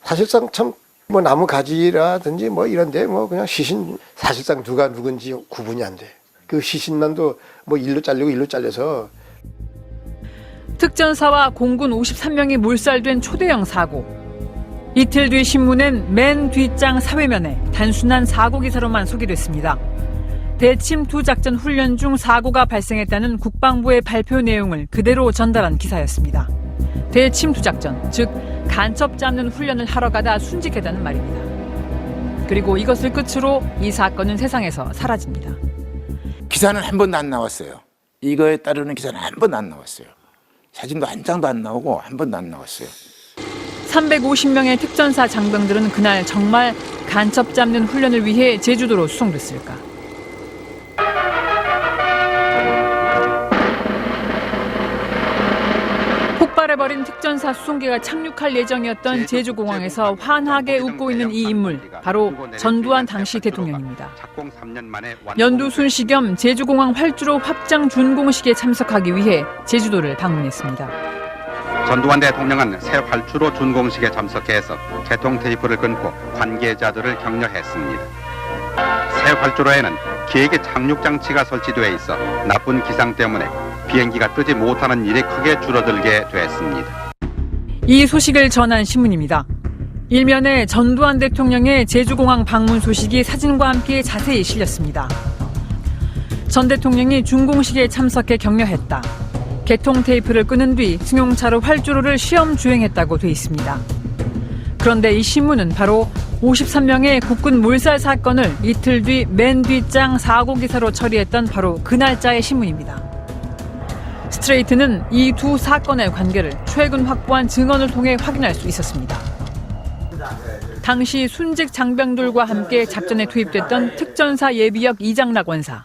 사실상 참 뭐 나무 가지라든지 뭐 이런데 뭐 그냥 시신 사실상 누가 누군지 구분이 안 돼. 그 시신만도 뭐 일로 잘리고 일로 잘려서. 특전사와 공군 53명이 몰살된 초대형 사고. 이틀 뒤 신문엔 맨 뒷장 사회면에 단순한 사고 기사로만 소개됐습니다. 대침투 작전 훈련 중 사고가 발생했다는 국방부의 발표 내용을 그대로 전달한 기사였습니다. 대침투 작전, 즉 간첩 잡는 훈련을 하러 가다 순직했다는 말입니다. 그리고 이것을 끝으로 이 사건은 세상에서 사라집니다. 기사는 한 번도 안 나왔어요. 이거에 따르는 기사는 한 번도 안 나왔어요. 사진도 한 장도 안 나오고 한 번도 안 나왔어요. 350명의 특전사 장병들은 그날 정말 간첩 잡는 훈련을 위해 제주도로 수송됐을까? 폭발해버린 특전사 수송기가 착륙할 예정이었던 제주공항에서 환하게 웃고 있는 이 인물, 바로 전두환 당시 대통령입니다. 연두순 씨 겸 제주공항 활주로 확장 준공식에 참석하기 위해 제주도를 방문했습니다. 전두환 대통령은 새 활주로 준공식에 참석해서 개통 테이프를 끊고 관계자들을 격려했습니다. 새 활주로에는 기획의 착륙 장치가 설치되어 있어 나쁜 기상 때문에 비행기가 뜨지 못하는 일이 크게 줄어들게 됐습니다. 이 소식을 전한 신문입니다. 일면에 전두환 대통령의 제주공항 방문 소식이 사진과 함께 자세히 실렸습니다. 전 대통령이 준공식에 참석해 격려했다. 개통 테이프를 끄는 뒤 승용차로 활주로를 시험 주행했다고 돼 있습니다. 그런데 이 신문은 바로 53명의 국군 몰살 사건을 이틀 뒤 맨 뒷장 사고 기사로 처리했던 바로 그 날짜의 신문입니다. 스트레이트는 이 두 사건의 관계를 최근 확보한 증언을 통해 확인할 수 있었습니다. 당시 순직 장병들과 함께 작전에 투입됐던 특전사 예비역 이장락 원사.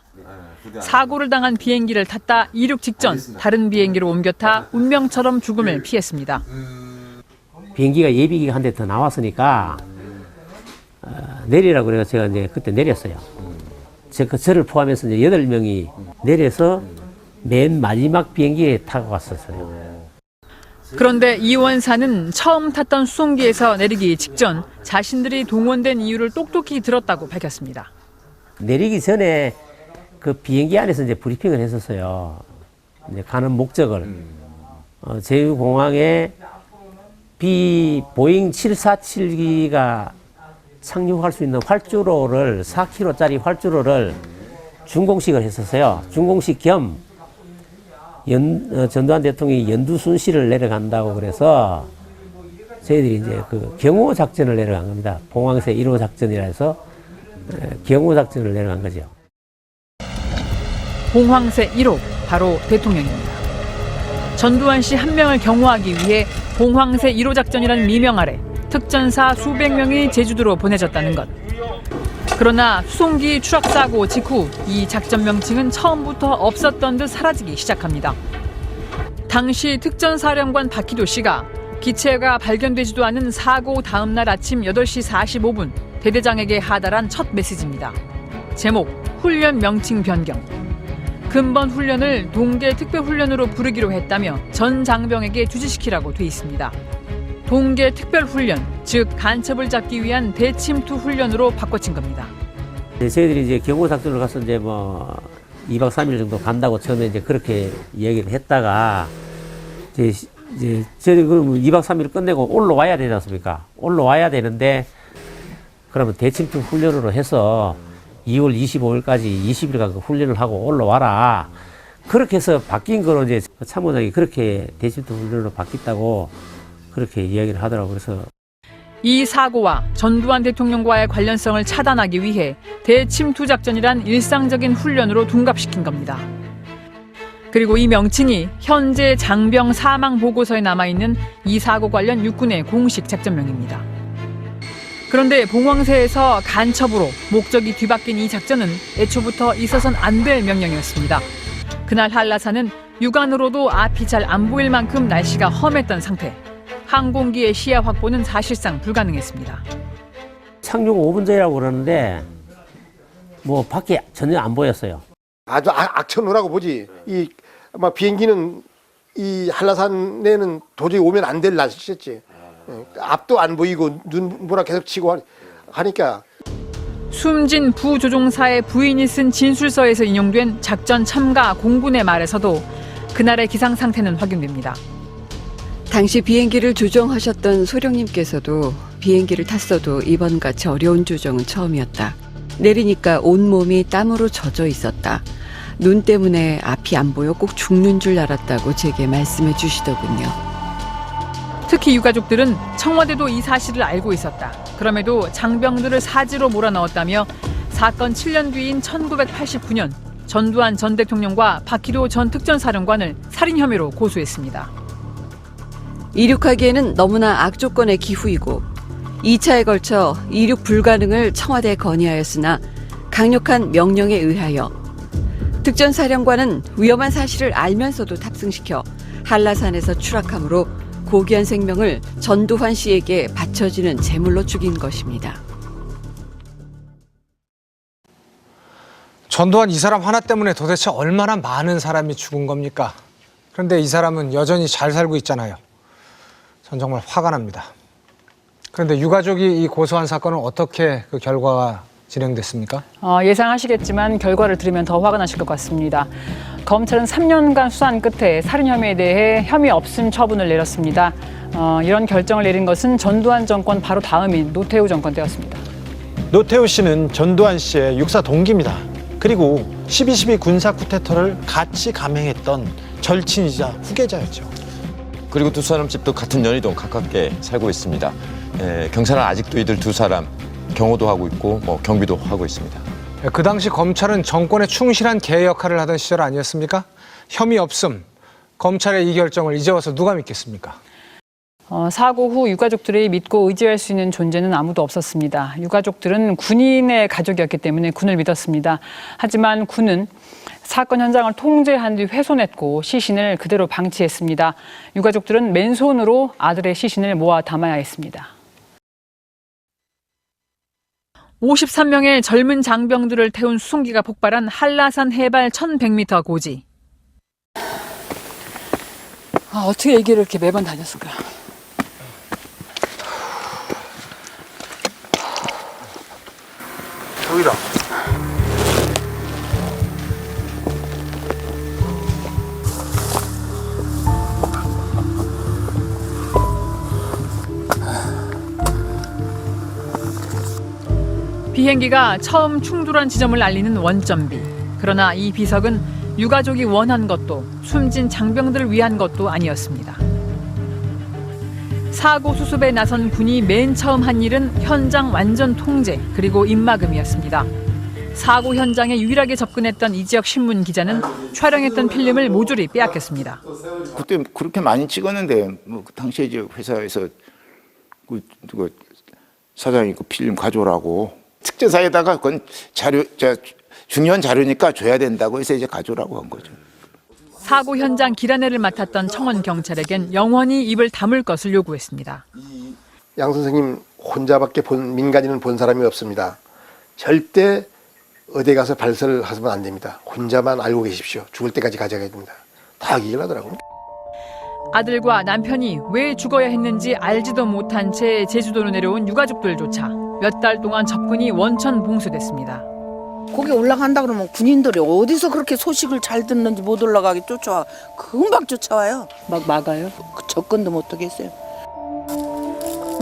사고를 당한 비행기를 탔다 이륙 직전 다른 비행기로 옮겨 타 운명처럼 죽음을 피했습니다. 비행기가 예비기가 한 대 더 나왔으니까 내리라고 그래서 제가 이제 그때 내렸어요. 저를 포함해서 이제 8명이 내려서 맨 마지막 비행기에 타고 갔었어요. 그런데 이 원사는 처음 탔던 수송기에서 내리기 직전 자신들이 동원된 이유를 똑똑히 들었다고 밝혔습니다. 내리기 전에 그 비행기 안에서 이제 브리핑을 했었어요. 이제 가는 목적을. 제주공항에 보잉 747기가 착륙할 수 있는 활주로를 4km짜리 활주로를 준공식을 했었어요. 준공식 겸 전두환 대통령이 연두순시를 내려간다고 그래서 저희들이 이제 그 경호 작전을 내려간 겁니다. 봉황새 1호 작전이라 해서 경호 작전을 내려간 거죠. 봉황새 1호, 바로 대통령입니다. 전두환 씨 한 명을 경호하기 위해 봉황새 1호 작전이라는 미명 아래 특전사 수백 명이 제주도로 보내졌다는 것. 그러나 수송기 추락사고 직후 이 작전 명칭은 처음부터 없었던 듯 사라지기 시작합니다. 당시 특전사령관 박희도 씨가 기체가 발견되지도 않은 사고 다음 날 아침 8시 45분 대대장에게 하달한 첫 메시지입니다. 제목, 훈련 명칭 변경. 근본 훈련을 동계 특별훈련으로 부르기로 했다며 전 장병에게 주지시키라고 돼 있습니다. 동계 특별훈련, 즉 간첩을 잡기 위한 대침투 훈련으로 바꿔친 겁니다. 저희들이 이제 경호 작전을 가서 이제 뭐 2박 3일 정도 간다고 처음에 이제 그렇게 얘기를 했다가 이제 저희들이 그럼 2박 3일 끝내고 올라와야 되지 않습니까? 올라와야 되는데 그러면 대침투 훈련으로 해서 2월 25일까지 20일간 그 훈련을 하고 올라와라. 그렇게 해서 바뀐 거로 이제 참모장이 그렇게 대침투 훈련으로 바뀌었다고 그렇게 이야기를 하더라고요. 그래서 이 사고와 전두환 대통령과의 관련성을 차단하기 위해 대침투 작전이란 일상적인 훈련으로 둔갑시킨 겁니다. 그리고 이 명칭이 현재 장병 사망 보고서에 남아있는 이 사고 관련 육군의 공식 작전명입니다. 그런데 봉황새에서 간첩으로 목적이 뒤바뀐 이 작전은 애초부터 있어선 안 될 명령이었습니다. 그날 한라산은 육안으로도 앞이 잘 안 보일 만큼 날씨가 험했던 상태. 항공기의 시야 확보는 사실상 불가능했습니다. 착륙 5분 전이라고 그러는데 뭐 밖에 전혀 안 보였어요. 아주 악천후라고 보지. 이 아마 비행기는 이 한라산에는 도저히 오면 안 될 날씨였지. 앞도 안 보이고 눈보라 계속 치고 하니까. 숨진 부조종사의 부인이 쓴 진술서에서 인용된 작전 참가 공군의 말에서도 그날의 기상 상태는 확인됩니다. 당시 비행기를 조종하셨던 소령님께서도 비행기를 탔어도 이번같이 어려운 조종은 처음이었다. 내리니까 온몸이 땀으로 젖어 있었다. 눈 때문에 앞이 안 보여 꼭 죽는 줄 알았다고 제게 말씀해 주시더군요. 특히 유가족들은 청와대도 이 사실을 알고 있었다. 그럼에도 장병들을 사지로 몰아넣었다며 사건 7년 뒤인 1989년 전두환 전 대통령과 박희도 전 특전사령관을 살인 혐의로 고소했습니다. 이륙하기에는 너무나 악조건의 기후이고 2차에 걸쳐 이륙 불가능을 청와대에 건의하였으나 강력한 명령에 의하여 특전사령관은 위험한 사실을 알면서도 탑승시켜 한라산에서 추락함으로 고귀한 생명을 전두환 씨에게 바쳐지는 제물로 죽인 것입니다. 전두환 이 사람 하나 때문에 도대체 얼마나 많은 사람이 죽은 겁니까? 그런데 이 사람은 여전히 잘 살고 있잖아요. 전 정말 화가 납니다. 그런데 유가족이 이 고소한 사건은 어떻게 그 결과가 진행됐습니까? 예상하시겠지만 결과를 들으면 더 화가 나실 것 같습니다. 검찰은 3년간 수사한 끝에 살인 혐의에 대해 혐의 없음 처분을 내렸습니다. 이런 결정을 내린 것은 전두환 정권 바로 다음인 노태우 정권 때였습니다. 노태우 씨는 전두환 씨의 육사 동기입니다. 그리고 12.12 군사 쿠데타를 같이 감행했던 절친이자 후계자였죠. 그리고 두 사람 집도 같은 연희동 가깝게 살고 있습니다. 경찰은 아직도 이들 두 사람 경호도 하고 있고 경비도 하고 있습니다. 그 당시 검찰은 정권에 충실한 개 역할을 하던 시절 아니었습니까? 혐의 없음, 검찰의 이 결정을 이제 와서 누가 믿겠습니까? 사고 후 유가족들이 믿고 의지할 수 있는 존재는 아무도 없었습니다. 유가족들은 군인의 가족이었기 때문에 군을 믿었습니다. 하지만 군은 사건 현장을 통제한 뒤 훼손했고 시신을 그대로 방치했습니다. 유가족들은 맨손으로 아들의 시신을 모아 담아야 했습니다. 53명의 젊은 장병들을 태운 수송기가 폭발한 한라산 해발 1100m 고지. 어떻게 이 길을 이렇게 매번 다녔을까? 저기다. 비행기가 처음 충돌한 지점을 알리는 원점비. 그러나 이 비석은 유가족이 원한 것도 숨진 장병들을 위한 것도 아니었습니다. 사고 수습에 나선 군이 맨 처음 한 일은 현장 완전 통제 그리고 입막음이었습니다. 사고 현장에 유일하게 접근했던 이 지역 신문 기자는 촬영했던 필름을 모조리 빼앗겼습니다. 그때 그렇게 많이 찍었는데 뭐 그 당시에 이제 회사에서 그 사장이 그 필름 가져오라고 특전사에다가 그건 중요한 자료니까 줘야 된다고 해서 이제 가져오라고 한 거죠. 사고 현장 길안내를 맡았던 청원 경찰에겐 영원히 입을 다물 것을 요구했습니다. 양 선생님 혼자밖에 민간인은 본 사람이 없습니다. 절대 어디 가서 발설을 하시면 안 됩니다. 혼자만 알고 계십시오. 죽을 때까지 가져가야 됩니다. 다 얘기를 하더라고요. 아들과 남편이 왜 죽어야 했는지 알지도 못한 채 제주도로 내려온 유가족들조차 몇 달 동안 접근이 원천 봉쇄됐습니다. 거기 올라간다 그러면 군인들이 어디서 그렇게 소식을 잘 듣는지 못 올라가게 쫓아와. 금방 쫓아와요. 막 막아요. 접근도 못 하겠어요.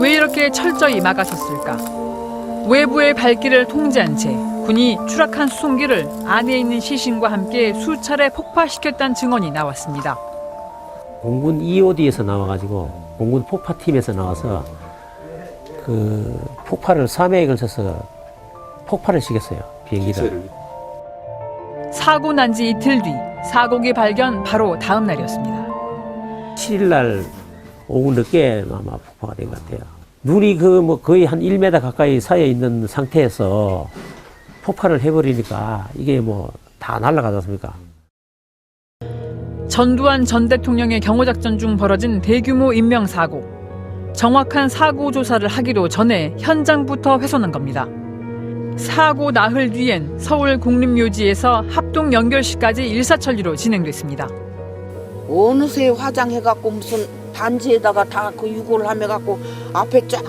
왜 이렇게 철저히 막아섰을까? 외부의 발길을 통제한 채 군이 추락한 수송기를 안에 있는 시신과 함께 수차례 폭파시켰다는 증언이 나왔습니다. 공군 EOD에서 나와가지고 공군 폭파팀에서 나와서 그 폭발을 3회에 걸쳐서 폭발을 시켰어요. 비행기를. 사고 난 지 이틀 뒤 사고기 발견 바로 다음 날이었습니다. 7일 날 오후 늦게 아마 폭파가 된 것 같아요. 눈이 거의 한 1m 가까이 쌓여 있는 상태에서 폭발을 해버리니까 이게 다 날아가지 않습니까? 전두환 전 대통령의 경호작전 중 벌어진 대규모 인명사고. 정확한 사고 조사를 하기도 전에 현장부터 훼손한 겁니다. 사고 나흘 뒤엔 서울 국립묘지에서 합동 연결식까지 일사천리로 진행됐습니다. 어느새 화장해갖고 무슨 단지에다가 다 그 유골을 함해갖고 앞에 쫙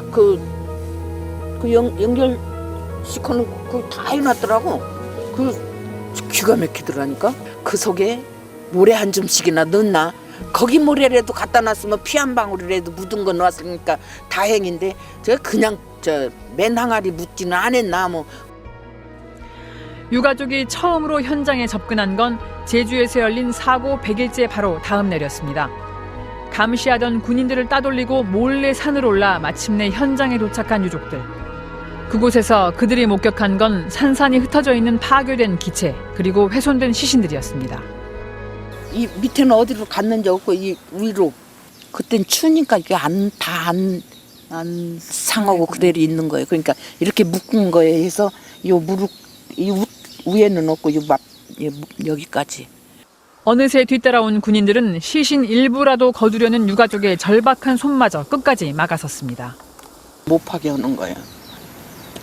연결시켜는 다 해놨더라고. 기가 막히더라니까. 그 속에 모래 한 줌씩이나 넣나? 거기 모래라도 갖다 놨으면 피 한 방울이라도 묻은 거 놨으니까 다행인데 제가 그냥 맨 항아리 묻지는 않았나 뭐. 유가족이 처음으로 현장에 접근한 건 제주에서 열린 사고 100일째 바로 다음 날이었습니다. 감시하던 군인들을 따돌리고 몰래 산을 올라 마침내 현장에 도착한 유족들. 그곳에서 그들이 목격한 건 산산이 흩어져 있는 파괴된 기체 그리고 훼손된 시신들이었습니다. 이 밑에는 어디로 갔는지 없고 이 위로. 그땐 추우니까 이게 안 상하고 그대로 있는 거예요. 그러니까 이렇게 묶은 거에 해서 요 무릎 이 위에는 없고 여기까지. 어느새 뒤따라온 군인들은 시신 일부라도 거두려는 유가족의 절박한 손마저 끝까지 막아섰습니다. 못 파게 하는 거예요.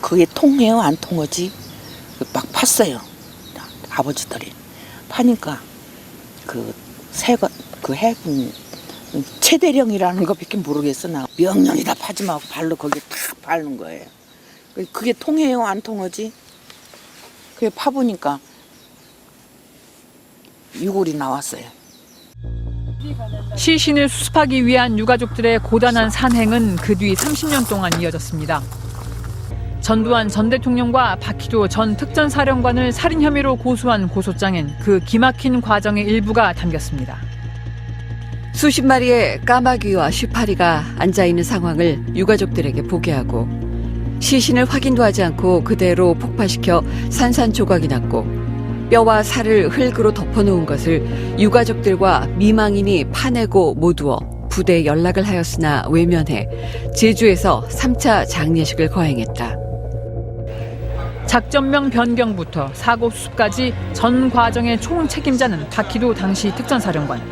그게 통해요? 안 통하지? 막 팠어요. 아버지들이. 파니까 해군 최대령이라는 것밖에 모르겠어. 나 명령이다 파지 말고 발로 거기에 탁 밟는 거예요. 그게 통해요? 안 통하지? 그게 파보니까 유골이 나왔어요. 시신을 수습하기 위한 유가족들의 고단한 산행은 그 뒤 30년 동안 이어졌습니다. 전두환 전 대통령과 박희도 전 특전사령관을 살인 혐의로 고소한 고소장엔 그 기막힌 과정의 일부가 담겼습니다. 수십 마리의 까마귀와 쉬파리가 앉아있는 상황을 유가족들에게 보게 하고 시신을 확인도 하지 않고 그대로 폭파시켜 산산조각이 났고 뼈와 살을 흙으로 덮어놓은 것을 유가족들과 미망인이 파내고 모두어 부대에 연락을 하였으나 외면해 제주에서 3차 장례식을 거행했다. 작전명 변경부터 사고 수습까지 전 과정의 총책임자는 박희도 당시 특전사령관.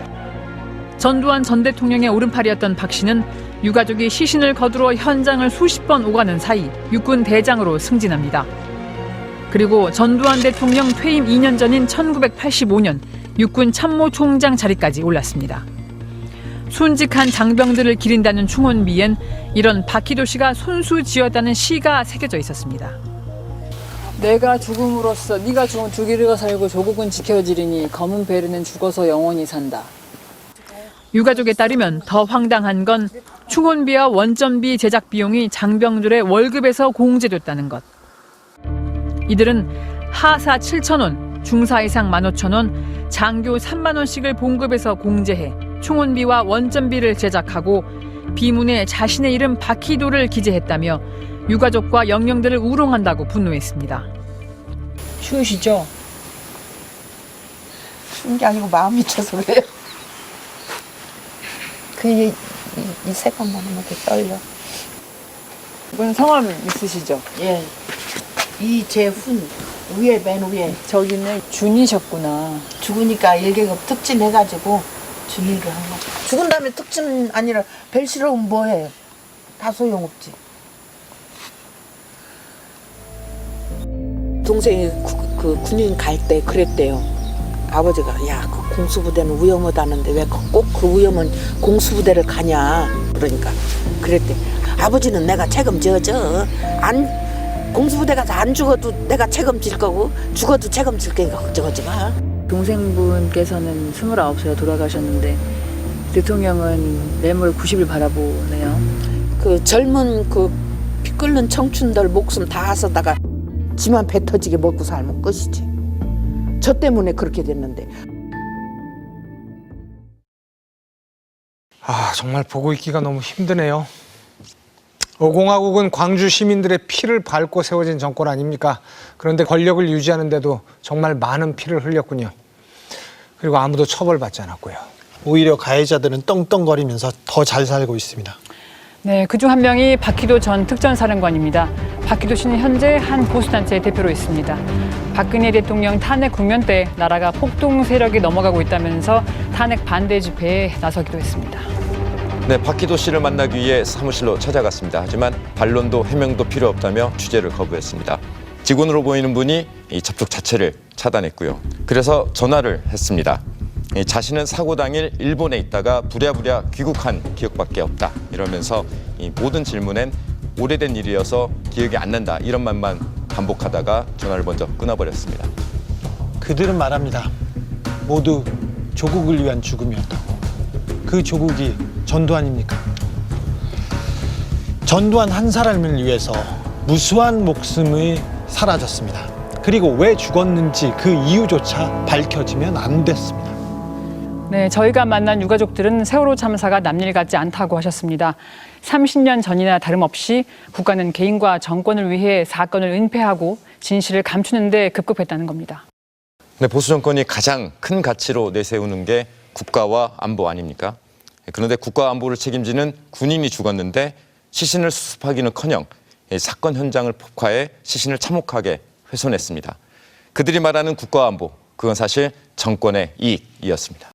전두환 전 대통령의 오른팔이었던 박 씨는 유가족이 시신을 거두러 현장을 수십 번 오가는 사이 육군 대장으로 승진합니다. 그리고 전두환 대통령 퇴임 2년 전인 1985년 육군 참모총장 자리까지 올랐습니다. 순직한 장병들을 기린다는 충혼비엔 이런 박희도 씨가 손수 지었다는 시가 새겨져 있었습니다. 내가 죽음으로써 네가 죽은 두기르가 살고 조국은 지켜지리니 검은 베르는 죽어서 영원히 산다. 유가족에 따르면 더 황당한 건 충혼비와 원점비 제작 비용이 장병들의 월급에서 공제됐다는 것. 이들은 하사 7,000원, 중사 이상 15,000원, 장교 3만 원씩을 봉급해서 공제해 총원비와 원전비를 제작하고 비문에 자신의 이름 박희도를 기재했다며 유가족과 영령들을 우롱한다고 분노했습니다. 추우시죠? 추운 게 아니고 마음이 쳐서 그래요. 이 색감만 하면 이렇게 떨려. 이분 성함 있으시죠? 예. 이재훈 위에 맨 위에. 저기는 준이셨구나. 죽으니까 일개급 특진 해가지고 준이를 한 거. 죽은 다음에 특진 아니라 벨실험은 뭐해? 다 소용없지. 동생이 그 군인 갈 때 그랬대요. 아버지가 야, 그 공수부대는 위험하다는데 왜 꼭 그 위험한 공수부대를 가냐. 그러니까 그랬대. 아버지는 내가 책임져줘. 공수부대 가서 안 죽어도 내가 책임질 거고 죽어도 책임질 거니까 걱정하지 마. 동생분께서는 29살에 돌아가셨는데 대통령은 내물 90일 바라보네요. 그 젊은 그 피 끓는 청춘들 목숨 다 쓰다가 지만 배 터지게 먹고 살면 끝이지. 저 때문에 그렇게 됐는데. 정말 보고 있기가 너무 힘드네요. 5공화국은 광주 시민들의 피를 밟고 세워진 정권 아닙니까? 그런데 권력을 유지하는데도 정말 많은 피를 흘렸군요. 그리고 아무도 처벌받지 않았고요. 오히려 가해자들은 떵떵거리면서 더 잘 살고 있습니다. 네, 그중 한 명이 박희도 전 특전사령관입니다. 박희도 씨는 현재 한 보수단체의 대표로 있습니다. 박근혜 대통령 탄핵 국면 때 나라가 폭동 세력이 넘어가고 있다면서 탄핵 반대 집회에 나서기도 했습니다. 네, 박희도 씨를 만나기 위해 사무실로 찾아갔습니다. 하지만 반론도 해명도 필요 없다며 취재를 거부했습니다. 직원으로 보이는 분이 이 접촉 자체를 차단했고요. 그래서 전화를 했습니다. 자신은 사고 당일 일본에 있다가 부랴부랴 귀국한 기억밖에 없다. 이러면서 이 모든 질문엔 오래된 일이어서 기억이 안 난다. 이런 말만 반복하다가 전화를 먼저 끊어버렸습니다. 그들은 말합니다. 모두 조국을 위한 죽음이었다고. 그 조국이 전두환입니까? 전두환 한 사람을 위해서 무수한 목숨이 사라졌습니다. 그리고 왜 죽었는지 그 이유조차 밝혀지면 안 됐습니다. 네, 저희가 만난 유가족들은 세월호 참사가 남일 같지 않다고 하셨습니다. 30년 전이나 다름없이 국가는 개인과 정권을 위해 사건을 은폐하고 진실을 감추는 데 급급했다는 겁니다. 네, 보수 정권이 가장 큰 가치로 내세우는 게 국가와 안보 아닙니까? 그런데 국가와 안보를 책임지는 군인이 죽었는데 시신을 수습하기는커녕 사건 현장을 폭파해 시신을 참혹하게 훼손했습니다. 그들이 말하는 국가와 안보, 그건 사실 정권의 이익이었습니다.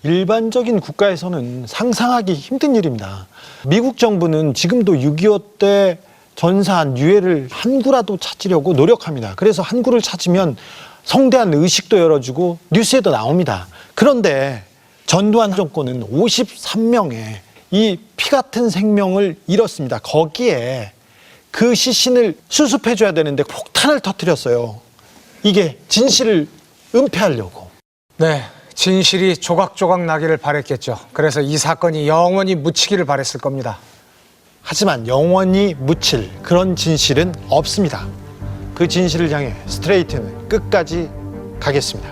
일반적인 국가에서는 상상하기 힘든 일입니다. 미국 정부는 지금도 6.25 때 전사한 유해를 한 구라도 찾으려고 노력합니다. 그래서 한 구를 찾으면 성대한 의식도 열어주고 뉴스에도 나옵니다. 그런데 전두환 정권은 53명의 이 피 같은 생명을 잃었습니다. 거기에 그 시신을 수습해줘야 되는데 폭탄을 터뜨렸어요. 이게 진실을 은폐하려고. 네, 진실이 조각조각 나기를 바랬겠죠. 그래서 이 사건이 영원히 묻히기를 바랬을 겁니다. 하지만 영원히 묻힐 그런 진실은 없습니다. 그 진실을 향해 스트레이트는 끝까지 가겠습니다.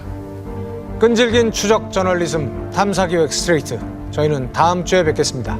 끈질긴 추적 저널리즘 탐사기획 스트레이트. 저희는 다음 주에 뵙겠습니다.